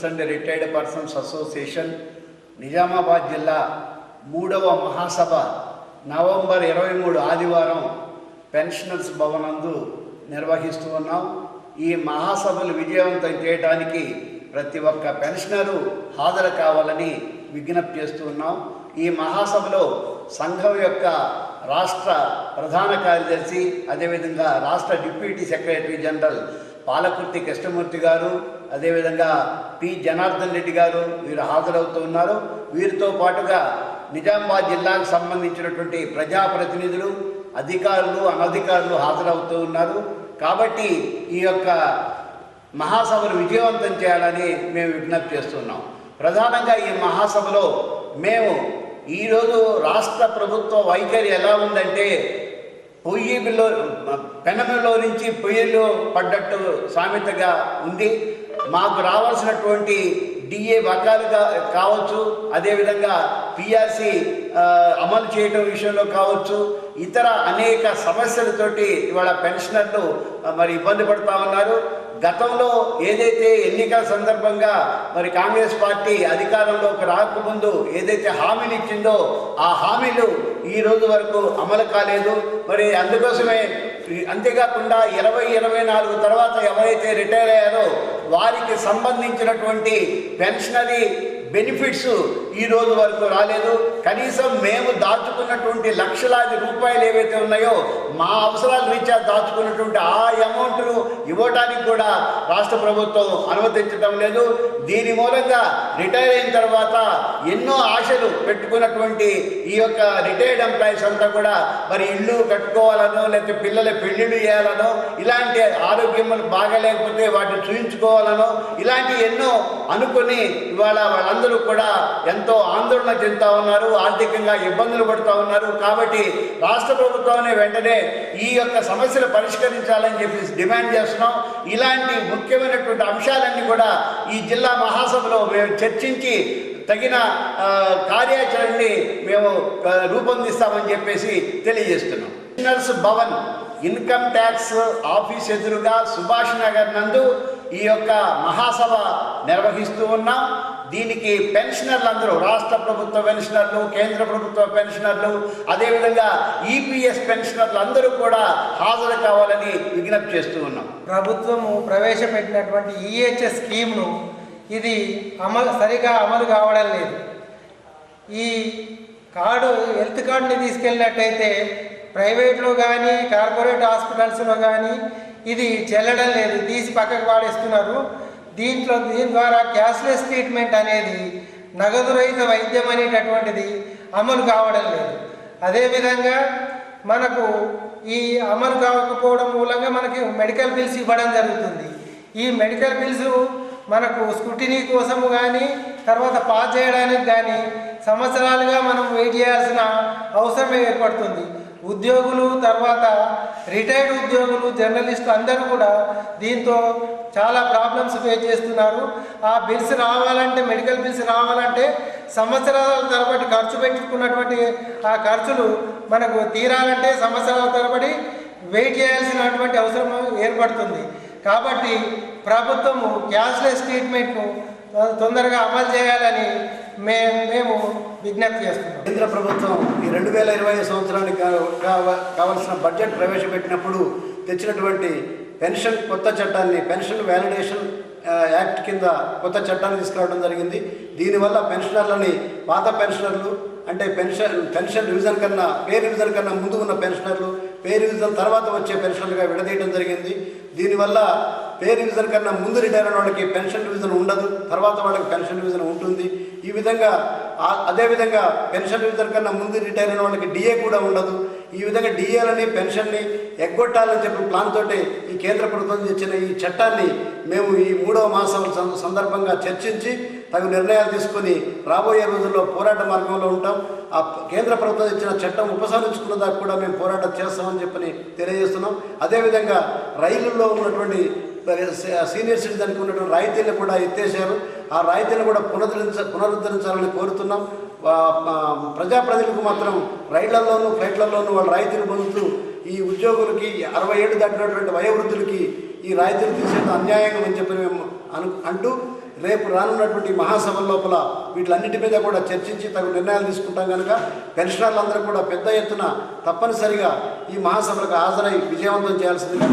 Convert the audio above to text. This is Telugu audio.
Pensioners and retired persons association Nizamabad జిల్లా 3వ మహాసభ నవంబర్ 23 ఆదివారం పెన్షనర్స్ భవనందు నిర్వహిస్తూ ఉన్నాం. ఈ మహాసభలు విజయవంతం చేయడానికి ప్రతి ఒక్క పెన్షనరు హాజరు కావాలని విజ్ఞప్తి చేస్తూ ఉన్నాం. ఈ మహాసభలో సంఘం యొక్క రాష్ట్ర ప్రధాన కార్యదర్శి, అదేవిధంగా రాష్ట్ర deputy secretary general Palakurthi Krishnamurthy గారు, అదేవిధంగా పి జనార్దన్ రెడ్డి గారు వీరు హాజరవుతూ ఉన్నారు. వీరితో పాటుగా నిజామాబాద్ జిల్లాకు సంబంధించినటువంటి ప్రజాప్రతినిధులు, అధికారులు, అనధికారులు హాజరవుతూ ఉన్నారు. కాబట్టి ఈ యొక్క మహాసభను విజయవంతం చేయాలని మేము విజ్ఞప్తి చేస్తున్నాం. ప్రధానంగా ఈ మహాసభలో మేము ఈరోజు రాష్ట్ర ప్రభుత్వ వైఖరి ఎలా ఉందంటే, పెనములో నుంచి పొయ్యిలో పడ్డట్టు సామెతగా ఉంది. మాకు రావాల్సినటువంటి డిఏ బకాయిలుగా కావచ్చు, అదేవిధంగా పిఆర్సి అమలు చేయడం విషయంలో కావచ్చు, ఇతర అనేక సమస్యలతోటి ఇవాళ పెన్షనర్లు మరి ఇబ్బంది పడుతూ ఉన్నారు. గతంలో ఏదైతే ఎన్నికల సందర్భంగా మరి కాంగ్రెస్ పార్టీ అధికారంలోకి రాకముందు ఏదైతే హామీలు ఇచ్చిందో ఆ హామీలు ఈ రోజు వరకు అమలు కాలేదు. మరి అందుకోసమే అంతేకాకుండా 2024 తర్వాత ఎవరైతే రిటైర్ అయ్యారో వారికి సంబంధించినటువంటి పెన్షనరీ బెనిఫిట్స్ ఈ రోజు వరకు రాలేదు. కనీసం మేము దాచుకున్నటువంటి లక్షలాది రూపాయలు ఏవైతే ఉన్నాయో మా అవసరాల రీత్యా దాచుకున్నటువంటి ఆ అమౌంట్ను ఇవ్వడానికి కూడా రాష్ట్ర ప్రభుత్వం అనుమతించడం లేదు. దీని మూలంగా రిటైర్ అయిన తర్వాత ఎన్నో ఆశలు పెట్టుకున్నటువంటి ఈ యొక్క రిటైర్డ్ ఎంప్లాయీస్ అంతా కూడా మరి ఇళ్ళు కట్టుకోవాలనో, లేకపోతే పిల్లల పెళ్లిళ్ళు చేయాలనో, ఇలాంటి ఆరోగ్యం బాగాలేకపోతే వాటిని చూయించుకోవాలనో, ఇలాంటి ఎన్నో అనుకుని ఇవాళ వాళ్ళందరూ కూడా ఎంతో ఆందోళన చెందుతూ ఉన్నారు, ఆర్థికంగా ఇబ్బందులు పడుతూ ఉన్నారు. కాబట్టి రాష్ట్ర ప్రభుత్వాన్ని వెంటనే ఈ యొక్క సమస్యలు పరిష్కరించాలని చెప్పి డిమాండ్ చేస్తున్నాం. ఇలాంటి ముఖ్యమైనటువంటి అంశాలన్నీ కూడా ఈ జిల్లా మహాసభలో మేము చర్చించి తగిన కార్యాచరణని మేము రూపొందిస్తామని చెప్పేసి తెలియజేస్తున్నాం. Pensioners Bhavan income tax office ఎదురుగా సుభాష్ నగర్ నందు ఈ యొక్క మహాసభ నిర్వహిస్తూ ఉన్నాం. దీనికి పెన్షనర్లు అందరూ, రాష్ట్ర ప్రభుత్వ పెన్షనర్లు, కేంద్ర ప్రభుత్వ పెన్షనర్లు, అదేవిధంగా ఈపీఎస్ పెన్షనర్లు అందరూ కూడా హాజరు కావాలని విజ్ఞప్తి చేస్తూ ఉన్నాం. ప్రభుత్వము ప్రవేశపెట్టినటువంటి ఈహెచ్ఎస్ స్కీమ్ను ఇది సరిగా అమలు కావడం లేదు. ఈ హెల్త్ కార్డుని తీసుకెళ్ళినట్టయితే ప్రైవేట్లో కానీ కార్పొరేట్ హాస్పిటల్స్లో కానీ ఇది చెల్లడం లేదు, తీసి పక్కకు పాడేస్తున్నారు. దీని ద్వారా క్యాష్లెస్ ట్రీట్మెంట్ అనేది, నగదు రహిత వైద్యం అనేటటువంటిది అమలు కావడం లేదు. అదేవిధంగా మనకు ఈ అమలు కాకపోవడం మూలంగా మనకి మెడికల్ బిల్స్ ఇవ్వడం జరుగుతుంది. ఈ మెడికల్ బిల్స్ మనకు స్క్రూటినీ కోసము కానీ తర్వాత పాస్ చేయడానికి కానీ సంవత్సరాలుగా మనం వెయిట్ చేయాల్సిన అవసరం ఏర్పడుతుంది. ఉద్యోగులు, తర్వాత రిటైర్డ్ ఉద్యోగులు, జర్నలిస్టులు అందరూ కూడా దీంతో చాలా ప్రాబ్లమ్స్ ఫేస్ చేస్తున్నారు. ఆ బిల్స్ రావాలంటే, మెడికల్ బిల్స్ రావాలంటే సంవత్సరాల తరబడి ఖర్చు పెట్టుకున్నటువంటి ఆ ఖర్చులు మనకు తీరాలంటే సంవత్సరాల తరబడి వెయిట్ చేయాల్సినటువంటి అవసరం ఏర్పడుతుంది. కాబట్టి ప్రభుత్వము క్యాష్లెస్ ట్రీట్మెంట్ను తొందరగా అమలు చేయాలని మేము విజ్ఞప్తి చేస్తున్నాం. కేంద్ర ప్రభుత్వం ఈ 2020 సంవత్సరానికి కావాల్సిన బడ్జెట్ ప్రవేశపెట్టినప్పుడు తెచ్చినటువంటి పెన్షన్ కొత్త చట్టాన్ని, పెన్షన్ వ్యాలిడేషన్ యాక్ట్ కింద కొత్త చట్టాన్ని తీసుకురావడం జరిగింది. దీనివల్ల పెన్షనర్లని పాత పెన్షనర్లు అంటే పెన్షన్ రివిజన్ కన్నా, పే రివిజన్ కన్నా ముందు ఉన్న పెన్షనర్లు, పే రివిజన్ తర్వాత వచ్చే పెన్షనర్లుగా విడదీయడం జరిగింది. దీనివల్ల పే రివిజన్ కన్నా ముందు రిటైర్ అయిన వాళ్ళకి పెన్షన్ రివిజన్ ఉండదు, తర్వాత వాళ్ళకి పెన్షన్ రివిజన్ ఉంటుంది. ఈ విధంగా అదేవిధంగా పెన్షన్ రివిజన్ కన్నా ముందు రిటైర్ అయిన వాళ్ళకి డిఏ కూడా ఉండదు. ఈ విధంగా డిఏలని, పెన్షన్ని ఎగ్గొట్టాలని చెప్పి ప్లాన్ తోటి ఈ కేంద్ర ప్రభుత్వం తెచ్చిన ఈ చట్టాన్ని మేము ఈ 3వ మహాసభ సందర్భంగా చర్చించి తగు నిర్ణయాలు తీసుకొని రాబోయే రోజుల్లో పోరాట మార్గంలో ఉంటాం. ఆ కేంద్ర ప్రభుత్వం ఇచ్చిన చట్టం ఉపసంహరించుకున్న దాకా కూడా మేము పోరాటం చేస్తామని చెప్పని తెలియజేస్తున్నాం. అదేవిధంగా రైలుల్లో ఉన్నటువంటి సీనియర్ సిటిజన్కి ఉన్నటువంటి రాయితీలను కూడా ఎత్తేసారు. ఆ రాయితీలను కూడా పునరుద్ధరించాలని కోరుతున్నాం. ప్రజాప్రతినిధులకు మాత్రం రైళ్లలోనూ, ఫ్లైట్లలోనూ వాళ్ళ రాయితీలు పొందుతూ ఈ ఉద్యోగులకి 60 ఏళ్ళు దాటినటువంటి వయోవృద్ధులకి ఈ రాయితీలు తీసేది అన్యాయం అని చెప్పి మేము అంటూ రేపు రానున్నటువంటి మహాసభల లోపల వీటిలన్నిటి మీద కూడా చర్చించి తగు నిర్ణయాలు తీసుకుంటాం కనుక పెన్షనర్లందరూ కూడా పెద్ద ఎత్తున తప్పనిసరిగా ఈ మహాసభలకు హాజరై విజయవంతం చేయాల్సిందిగా